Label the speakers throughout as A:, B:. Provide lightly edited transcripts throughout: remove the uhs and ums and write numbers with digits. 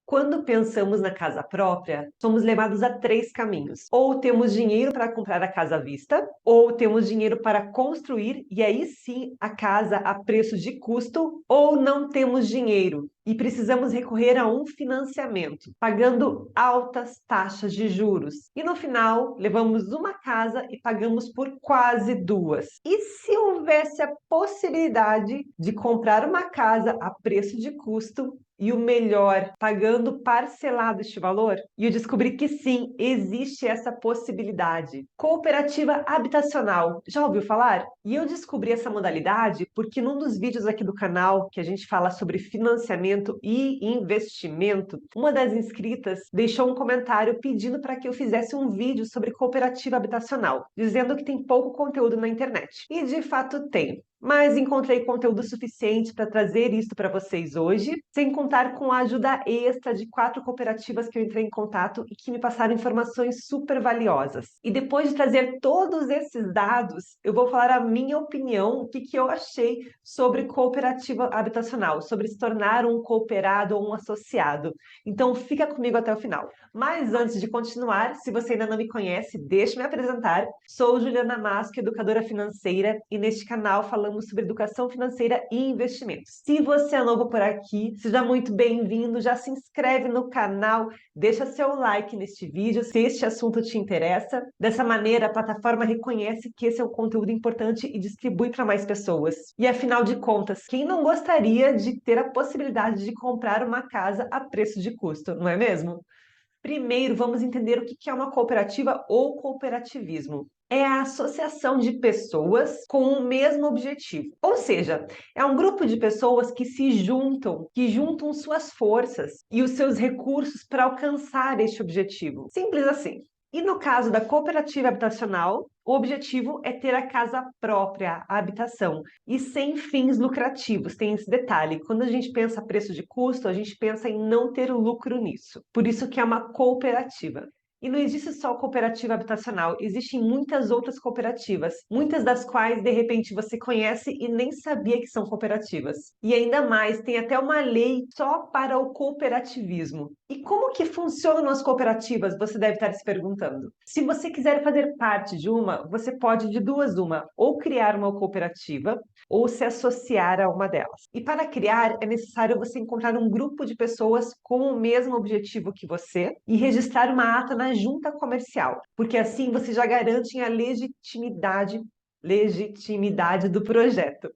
A: Quando pensamos na casa própria, somos levados a três caminhos. Ou temos dinheiro para comprar a casa à vista, ou temos dinheiro para construir, e aí sim a casa a preço de custo, ou não temos dinheiro e precisamos recorrer a um financiamento, pagando altas taxas de juros. E no final, levamos uma casa e pagamos por quase duas. E se houvesse a possibilidade de comprar uma casa a preço de custo, e o melhor, pagando parcelado este valor? E eu descobri que sim, existe essa possibilidade. Cooperativa habitacional. Já ouviu falar? E eu descobri essa modalidade porque num dos vídeos aqui do canal que a gente fala sobre financiamento e investimento, uma das inscritas deixou um comentário pedindo para que eu fizesse um vídeo sobre cooperativa habitacional, dizendo que tem pouco conteúdo na internet. E de fato tem. Mas encontrei conteúdo suficiente para trazer isso para vocês hoje, sem contar com a ajuda extra de 4 cooperativas que eu entrei em contato e que me passaram informações super valiosas. E depois de trazer todos esses dados, eu vou falar a minha opinião, o que eu achei sobre cooperativa habitacional, sobre se tornar um cooperado ou um associado. Então fica comigo até o final. Mas antes de continuar, se você ainda não me conhece, deixe-me apresentar. Sou Juliana Masco, educadora financeira, e neste canal falamos sobre educação financeira e investimentos. Se você é novo por aqui, seja muito bem-vindo, já se inscreve no canal, deixa seu like neste vídeo se este assunto te interessa. Dessa maneira, a plataforma reconhece que esse é um conteúdo importante e distribui para mais pessoas. E afinal de contas, quem não gostaria de ter a possibilidade de comprar uma casa a preço de custo, não é mesmo? Primeiro, vamos entender o que é uma cooperativa ou cooperativismo. É a associação de pessoas com o mesmo objetivo. Ou seja, é um grupo de pessoas que juntam suas forças e os seus recursos para alcançar este objetivo. Simples assim. E no caso da cooperativa habitacional, o objetivo é ter a casa própria, a habitação, e sem fins lucrativos. Tem esse detalhe. Quando a gente pensa preço de custo, a gente pensa em não ter lucro nisso. Por isso que é uma cooperativa. E não existe só cooperativa habitacional, existem muitas outras cooperativas, muitas das quais de repente você conhece e nem sabia que são cooperativas. E ainda mais, tem até uma lei só para o cooperativismo. E como que funcionam as cooperativas? Você deve estar se perguntando. Se você quiser fazer parte de uma, você pode de duas uma, ou criar uma cooperativa, ou se associar a uma delas. E para criar, é necessário você encontrar um grupo de pessoas com o mesmo objetivo que você e registrar uma ata na junta comercial, porque assim você já garante a legitimidade do projeto.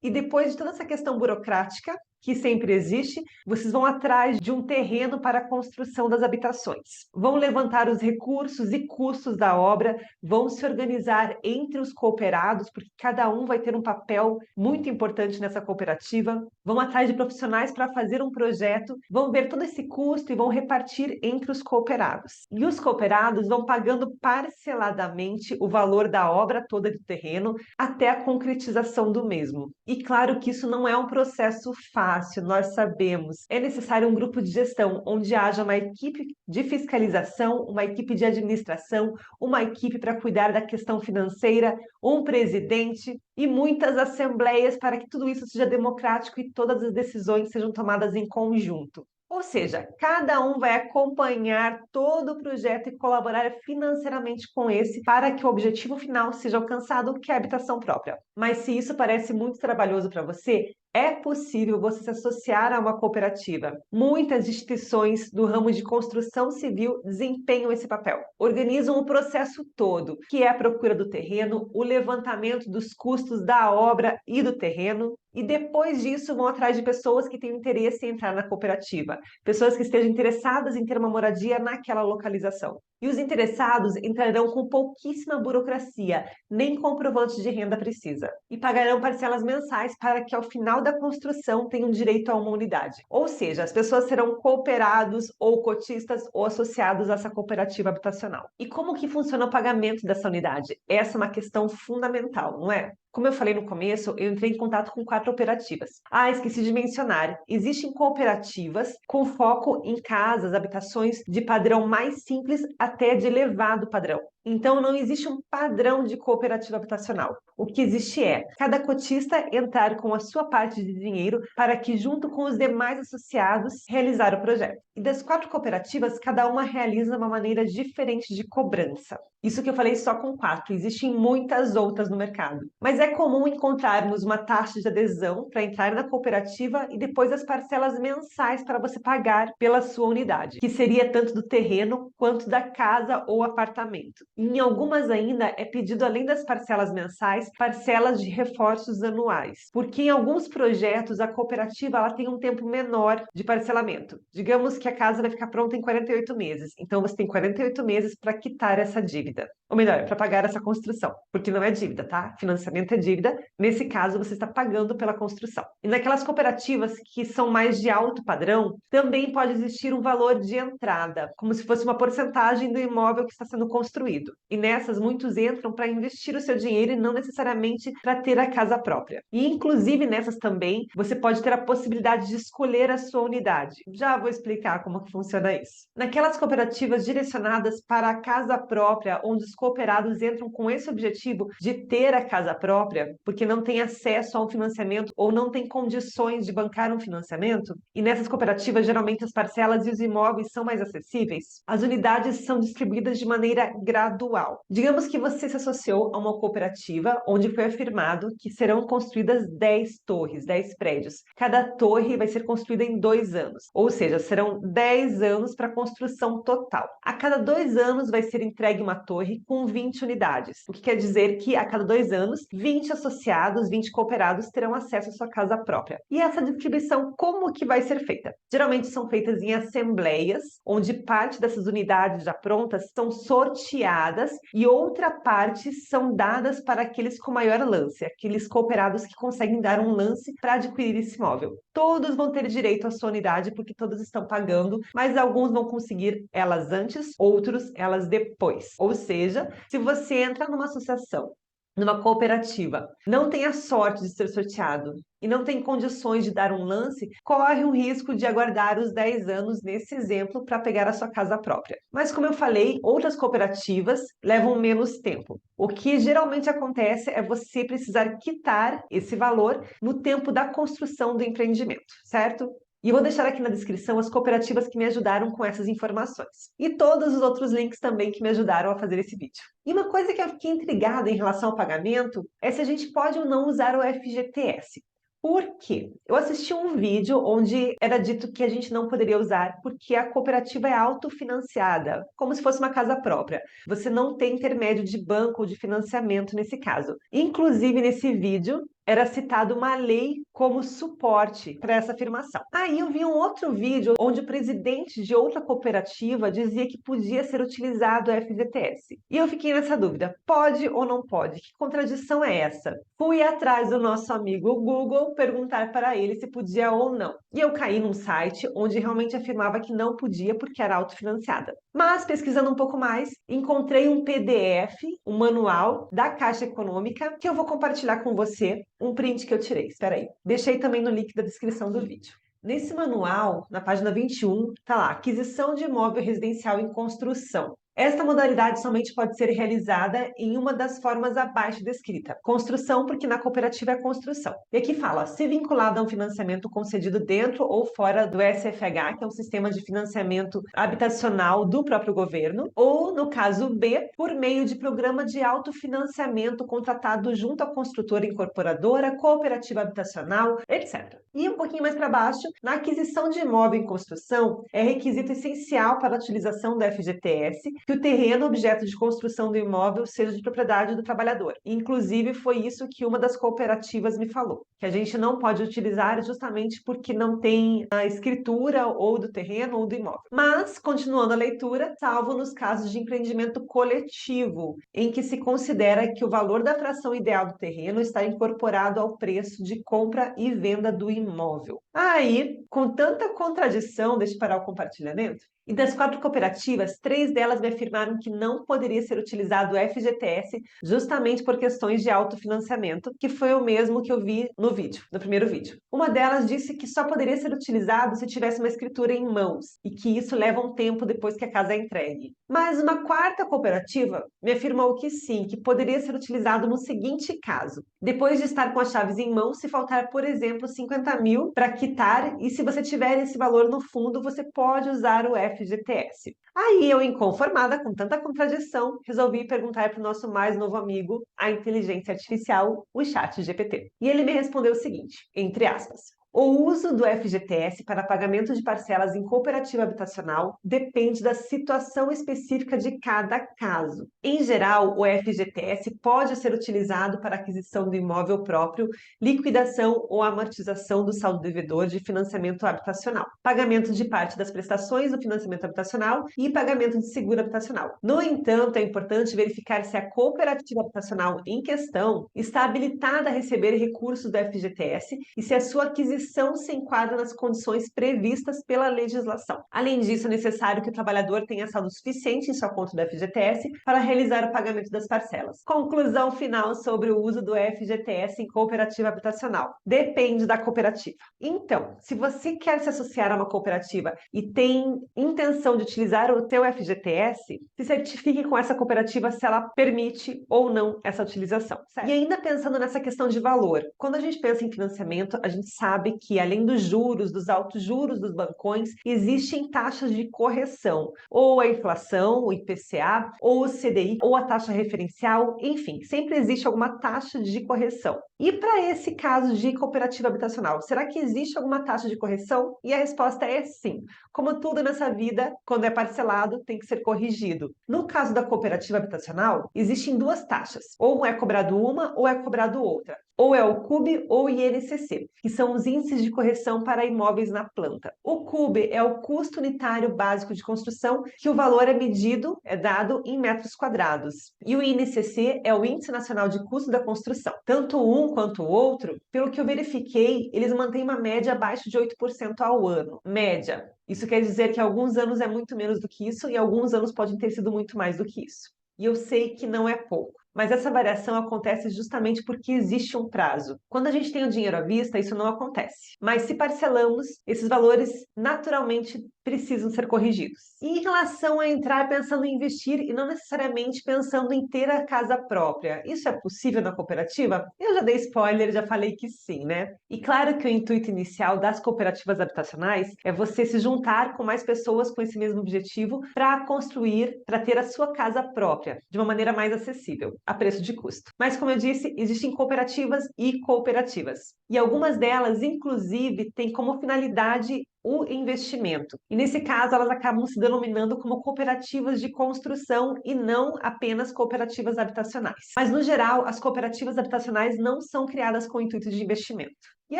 A: E depois de toda essa questão burocrática, que sempre existe, vocês vão atrás de um terreno para a construção das habitações. Vão levantar os recursos e custos da obra, vão se organizar entre os cooperados, porque cada um vai ter um papel muito importante nessa cooperativa. Vão atrás de profissionais para fazer um projeto, vão ver todo esse custo e vão repartir entre os cooperados. E os cooperados vão pagando parceladamente o valor da obra toda do terreno até a concretização do mesmo. E claro que isso não é um processo fácil, nós sabemos. É necessário um grupo de gestão onde haja uma equipe de fiscalização, uma equipe de administração, uma equipe para cuidar da questão financeira, um presidente e muitas assembleias para que tudo isso seja democrático e todas as decisões sejam tomadas em conjunto. Ou seja, cada um vai acompanhar todo o projeto e colaborar financeiramente com esse para que o objetivo final seja alcançado, que é a habitação própria. Mas se isso parece muito trabalhoso para você, é possível você se associar a uma cooperativa. Muitas instituições do ramo de construção civil desempenham esse papel. Organizam o processo todo, que é a procura do terreno, o levantamento dos custos da obra e do terreno, e depois disso vão atrás de pessoas que têm interesse em entrar na cooperativa, pessoas que estejam interessadas em ter uma moradia naquela localização. E os interessados entrarão com pouquíssima burocracia, nem comprovante de renda precisa, e pagarão parcelas mensais para que ao final da construção tenham direito a uma unidade. Ou seja, as pessoas serão cooperados ou cotistas ou associados a essa cooperativa habitacional. E como que funciona o pagamento dessa unidade? Essa é uma questão fundamental, não é? Como eu falei no começo, eu entrei em contato com 4 cooperativas. Ah, esqueci de mencionar, existem cooperativas com foco em casas, habitações de padrão mais simples até de elevado padrão. Então, não existe um padrão de cooperativa habitacional. O que existe é cada cotista entrar com a sua parte de dinheiro para que, junto com os demais associados, realizar o projeto. E das 4 cooperativas, cada uma realiza uma maneira diferente de cobrança. Isso que eu falei só com 4, existem muitas outras no mercado. Mas é comum encontrarmos uma taxa de adesão para entrar na cooperativa e depois as parcelas mensais para você pagar pela sua unidade, que seria tanto do terreno quanto da casa ou apartamento. Em algumas ainda é pedido, além das parcelas mensais, parcelas de reforços anuais, porque em alguns projetos a cooperativa ela tem um tempo menor de parcelamento. Digamos que a casa vai ficar pronta em 48 meses, então você tem 48 meses para quitar essa dívida. Ou melhor, para pagar essa construção, porque não é dívida, tá? Financiamento é dívida. Nesse caso, você está pagando pela construção. E naquelas cooperativas que são mais de alto padrão, também pode existir um valor de entrada, como se fosse uma porcentagem do imóvel que está sendo construído. E nessas, muitos entram para investir o seu dinheiro e não necessariamente para ter a casa própria. E, inclusive, nessas também, você pode ter a possibilidade de escolher a sua unidade. Já vou explicar como que funciona isso. Naquelas cooperativas direcionadas para a casa própria, onde os cooperados entram com esse objetivo de ter a casa própria, porque não tem acesso a um financiamento ou não tem condições de bancar um financiamento, e nessas cooperativas geralmente as parcelas e os imóveis são mais acessíveis, as unidades são distribuídas de maneira gradual. Digamos que você se associou a uma cooperativa onde foi afirmado que serão construídas 10 torres, 10 prédios. Cada torre vai ser construída em 2 anos, ou seja, serão 10 anos para a construção total. A cada 2 anos vai ser entregue uma torre com 20 unidades, o que quer dizer que a cada 2 anos, 20 associados, 20 cooperados terão acesso à sua casa própria. E essa distribuição, como que vai ser feita? Geralmente são feitas em assembleias, onde parte dessas unidades já prontas são sorteadas e outra parte são dadas para aqueles com maior lance, aqueles cooperados que conseguem dar um lance para adquirir esse imóvel. Todos vão ter direito à sua unidade porque todos estão pagando, mas alguns vão conseguir elas antes, outros elas depois. Ou seja, se você entra numa associação, numa cooperativa, não tem a sorte de ser sorteado e não tem condições de dar um lance, corre o risco de aguardar os 10 anos nesse exemplo para pegar a sua casa própria. Mas como eu falei, outras cooperativas levam menos tempo. O que geralmente acontece é você precisar quitar esse valor no tempo da construção do empreendimento, certo? E eu vou deixar aqui na descrição as cooperativas que me ajudaram com essas informações. E todos os outros links também que me ajudaram a fazer esse vídeo. E uma coisa que eu fiquei intrigada em relação ao pagamento é se a gente pode ou não usar o FGTS. Por quê? Eu assisti um vídeo onde era dito que a gente não poderia usar porque a cooperativa é autofinanciada, como se fosse uma casa própria. Você não tem intermédio de banco ou de financiamento nesse caso. Inclusive, nesse vídeo, era citado uma lei como suporte para essa afirmação. Aí eu vi um outro vídeo onde o presidente de outra cooperativa dizia que podia ser utilizado o FGTS. E eu fiquei nessa dúvida, pode ou não pode? Que contradição é essa? Fui atrás do nosso amigo Google perguntar para ele se podia ou não. E eu caí num site onde realmente afirmava que não podia porque era autofinanciada. Mas pesquisando um pouco mais, encontrei um PDF, um manual da Caixa Econômica, que eu vou compartilhar com você, um print que eu tirei. Espera aí. Deixei também no link da descrição do vídeo. Nesse manual, na página 21, tá lá, aquisição de imóvel residencial em construção. Esta modalidade somente pode ser realizada em uma das formas abaixo descrita. Construção, porque na cooperativa é construção. E aqui fala, se vinculado a um financiamento concedido dentro ou fora do SFH, que é um sistema de financiamento habitacional do próprio governo, ou, no caso B, por meio de programa de autofinanciamento contratado junto à construtora incorporadora, cooperativa habitacional, etc. E um pouquinho mais para baixo, na aquisição de imóvel em construção, é requisito essencial para a utilização do FGTS que o terreno objeto de construção do imóvel seja de propriedade do trabalhador. Inclusive, foi isso que uma das cooperativas me falou, que a gente não pode utilizar justamente porque não tem a escritura ou do terreno ou do imóvel. Mas, continuando a leitura, salvo nos casos de empreendimento coletivo, em que se considera que o valor da fração ideal do terreno está incorporado ao preço de compra e venda do imóvel. Aí, com tanta contradição, deixa eu parar o compartilhamento. E das 4 cooperativas, 3 delas me afirmaram que não poderia ser utilizado o FGTS justamente por questões de autofinanciamento, que foi o mesmo que eu vi no primeiro vídeo. Uma delas disse que só poderia ser utilizado se tivesse uma escritura em mãos e que isso leva um tempo depois que a casa é entregue. Mas uma quarta cooperativa me afirmou que sim, que poderia ser utilizado no seguinte caso: depois de estar com as chaves em mãos, se faltar, por exemplo, 50 mil para quitar, e se você tiver esse valor no fundo, você pode usar o FGTS. Aí eu, inconformada com tanta contradição, resolvi perguntar para o nosso mais novo amigo, a inteligência artificial, o ChatGPT. E ele me respondeu o seguinte, entre aspas: o uso do FGTS para pagamento de parcelas em cooperativa habitacional depende da situação específica de cada caso. Em geral, o FGTS pode ser utilizado para aquisição do imóvel próprio, liquidação ou amortização do saldo devedor de financiamento habitacional, pagamento de parte das prestações do financiamento habitacional e pagamento de seguro habitacional. No entanto, é importante verificar se a cooperativa habitacional em questão está habilitada a receber recursos do FGTS e se a sua aquisição se enquadra nas condições previstas pela legislação. Além disso, é necessário que o trabalhador tenha saldo suficiente em sua conta do FGTS para realizar o pagamento das parcelas. Conclusão final sobre o uso do FGTS em cooperativa habitacional. Depende da cooperativa. Então, se você quer se associar a uma cooperativa e tem intenção de utilizar o seu FGTS, se certifique com essa cooperativa se ela permite ou não essa utilização. Certo? E ainda pensando nessa questão de valor, quando a gente pensa em financiamento, a gente sabe que além dos juros, dos altos juros dos bancões, existem taxas de correção, ou a inflação, o IPCA, ou o CDI, ou a taxa referencial, enfim, sempre existe alguma taxa de correção. E para esse caso de cooperativa habitacional, será que existe alguma taxa de correção? E a resposta é sim. Como tudo nessa vida, quando é parcelado, tem que ser corrigido. No caso da cooperativa habitacional, existem duas taxas. Ou é cobrado uma ou é cobrado outra. Ou é o CUB ou o INCC, que são os índices de correção para imóveis na planta. O CUB é o custo unitário básico de construção, que o valor é dado em metros quadrados. E o INCC é o Índice Nacional de Custo da Construção. Tanto um quanto o outro, pelo que eu verifiquei, eles mantêm uma média abaixo de 8% ao ano. Média. Isso quer dizer que alguns anos é muito menos do que isso e alguns anos podem ter sido muito mais do que isso. E eu sei que não é pouco. Mas essa variação acontece justamente porque existe um prazo. Quando a gente tem o dinheiro à vista, isso não acontece. Mas se parcelamos, esses valores naturalmente precisam ser corrigidos. E em relação a entrar pensando em investir e não necessariamente pensando em ter a casa própria, isso é possível na cooperativa? Eu já dei spoiler, já falei que sim, né? E claro que o intuito inicial das cooperativas habitacionais é você se juntar com mais pessoas com esse mesmo objetivo para construir, para ter a sua casa própria, de uma maneira mais acessível, a preço de custo. Mas, como eu disse, existem cooperativas e cooperativas. E algumas delas, inclusive, têm como finalidade o investimento. E nesse caso, elas acabam se denominando como cooperativas de construção e não apenas cooperativas habitacionais. Mas, no geral, as cooperativas habitacionais não são criadas com o intuito de investimento. E,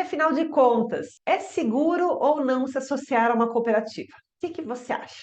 A: afinal de contas, é seguro ou não se associar a uma cooperativa? O que você acha?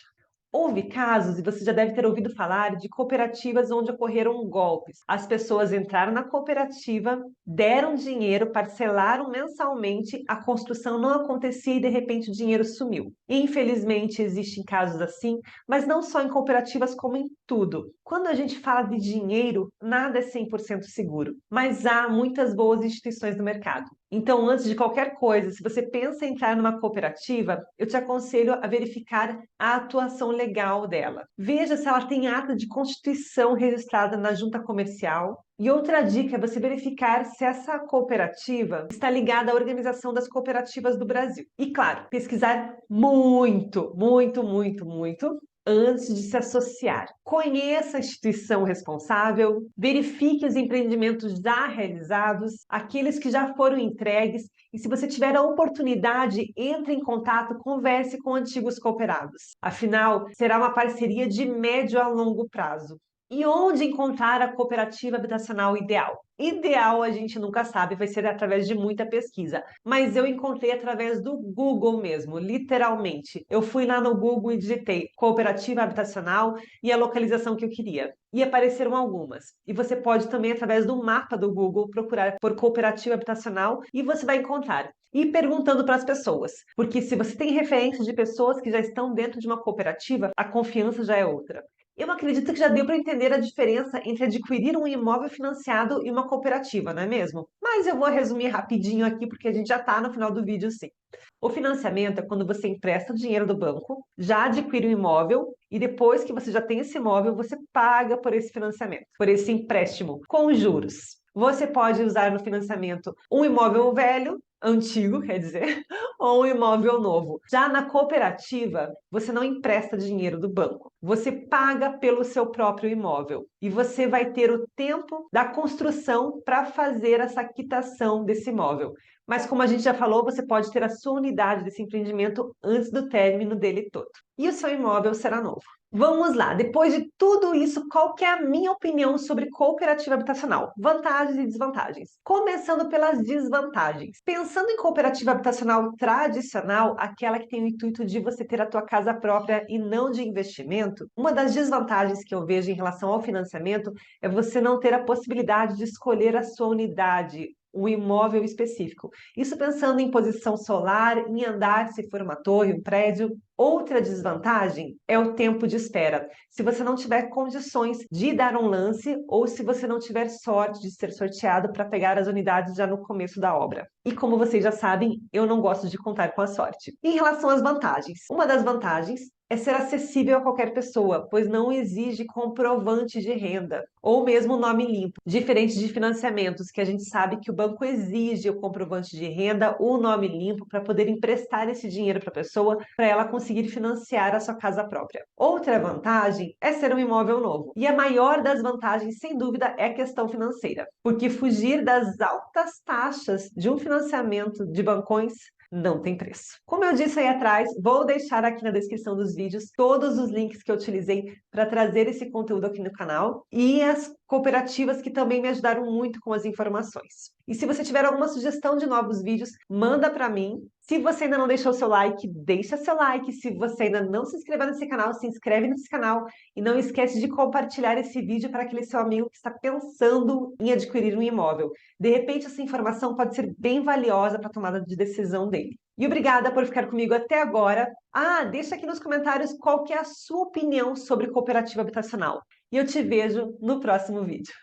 A: Houve casos, e você já deve ter ouvido falar, de cooperativas onde ocorreram golpes. As pessoas entraram na cooperativa, deram dinheiro, parcelaram mensalmente, a construção não acontecia e de repente o dinheiro sumiu. Infelizmente existem casos assim, mas não só em cooperativas como em tudo. Quando a gente fala de dinheiro, nada é 100% seguro, mas há muitas boas instituições no mercado. Então, antes de qualquer coisa, se você pensa em entrar numa cooperativa, eu te aconselho a verificar a atuação legal dela. Veja se ela tem ata de constituição registrada na junta comercial. E outra dica é você verificar se essa cooperativa está ligada à Organização das Cooperativas do Brasil. E, claro, pesquisar muito, muito, muito, muito antes de se associar. Conheça a instituição responsável, verifique os empreendimentos já realizados, aqueles que já foram entregues, e se você tiver a oportunidade, entre em contato, converse com antigos cooperados. Afinal, será uma parceria de médio a longo prazo. E onde encontrar a cooperativa habitacional ideal? Ideal a gente nunca sabe, vai ser através de muita pesquisa. Mas eu encontrei através do Google mesmo, literalmente. Eu fui lá no Google e digitei cooperativa habitacional e a localização que eu queria. E apareceram algumas. E você pode também, através do mapa do Google, procurar por cooperativa habitacional e você vai encontrar. E perguntando para as pessoas, porque se você tem referências de pessoas que já estão dentro de uma cooperativa, a confiança já é outra. Eu acredito que já deu para entender a diferença entre adquirir um imóvel financiado e uma cooperativa, não é mesmo? Mas eu vou resumir rapidinho aqui, porque a gente já está no final do vídeo, sim. O financiamento é quando você empresta o dinheiro do banco, já adquire o imóvel e depois que você já tem esse imóvel, você paga por esse financiamento, por esse empréstimo, com juros. Você pode usar no financiamento um imóvel velho, antigo, quer dizer, ou um imóvel novo. Já na cooperativa, você não empresta dinheiro do banco, você paga pelo seu próprio imóvel e você vai ter o tempo da construção para fazer essa quitação desse imóvel. Mas como a gente já falou, você pode ter a sua unidade desse empreendimento antes do término dele todo. E o seu imóvel será novo. Vamos lá, depois de tudo isso, qual que é a minha opinião sobre cooperativa habitacional? Vantagens e desvantagens. Começando pelas desvantagens. Pensando em cooperativa habitacional tradicional, aquela que tem o intuito de você ter a tua casa própria e não de investimento, uma das desvantagens que eu vejo em relação ao financiamento é você não ter a possibilidade de escolher a sua unidade, um imóvel específico. Isso pensando em posição solar, em andar, se for uma torre, um prédio. Outra desvantagem é o tempo de espera. Se você não tiver condições de dar um lance ou se você não tiver sorte de ser sorteado para pegar as unidades já no começo da obra. E como vocês já sabem, eu não gosto de contar com a sorte. Em relação às vantagens, uma das vantagens é ser acessível a qualquer pessoa, pois não exige comprovante de renda ou mesmo nome limpo, diferente de financiamentos, que a gente sabe que o banco exige o comprovante de renda, o nome limpo, para poder emprestar esse dinheiro para a pessoa, para ela conseguir financiar a sua casa própria. Outra vantagem é ser um imóvel novo. E a maior das vantagens, sem dúvida, é a questão financeira, porque fugir das altas taxas de um financiamento de bancões não tem preço. Como eu disse aí atrás, vou deixar aqui na descrição dos vídeos todos os links que eu utilizei para trazer esse conteúdo aqui no canal e as cooperativas que também me ajudaram muito com as informações. E se você tiver alguma sugestão de novos vídeos, manda para mim. Se você ainda não deixou seu like, deixa seu like. Se você ainda não se inscreveu nesse canal, se inscreve nesse canal. E não esquece de compartilhar esse vídeo para aquele seu amigo que está pensando em adquirir um imóvel. De repente, essa informação pode ser bem valiosa para a tomada de decisão dele. E obrigada por ficar comigo até agora. Ah, deixa aqui nos comentários qual que é a sua opinião sobre cooperativa habitacional. E eu te vejo no próximo vídeo.